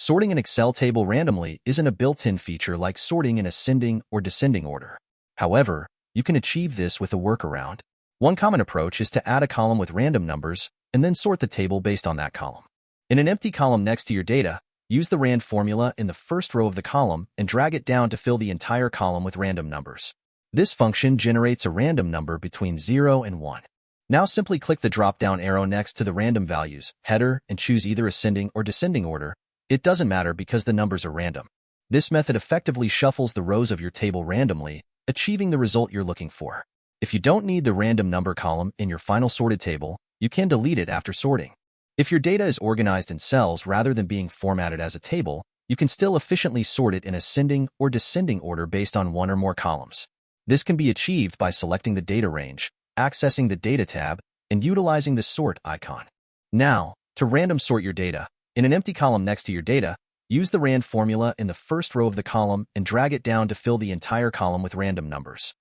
Sorting an Excel table randomly isn't a built-in feature like sorting in ascending or descending order. However, you can achieve this with a workaround. One common approach is to add a column with random numbers and then sort the table based on that column. In an empty column next to your data, use the rand formula in the first row of the column and drag it down to fill the entire column with random numbers. This function generates a random number between 0 and 1. Now simply click the drop-down arrow next to the random values header and choose either ascending or descending order. It doesn't matter because the numbers are random. This method effectively shuffles the rows of your table randomly, achieving the result you're looking for. If you don't need the random number column in your final sorted table, you can delete it after sorting. If your data is organized in cells rather than being formatted as a table, you can still efficiently sort it in ascending or descending order based on one or more columns. This can be achieved by selecting the data range, accessing the Data tab, and utilizing the Sort icon. Now, to random sort your data, in an empty column next to your data, use the rand formula in the first row of the column and drag it down to fill the entire column with random numbers.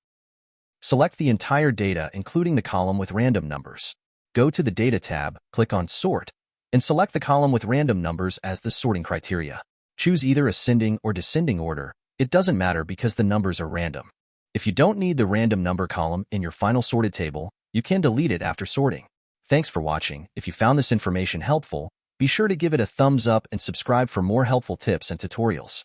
Select the entire data, including the column with random numbers. Go to the Data tab, click on Sort, and select the column with random numbers as the sorting criteria. Choose either ascending or descending order. It doesn't matter because the numbers are random. If you don't need the random number column in your final sorted table, you can delete it after sorting. Thanks for watching. If you found this information helpful, be sure to give it a thumbs up and subscribe for more helpful tips and tutorials.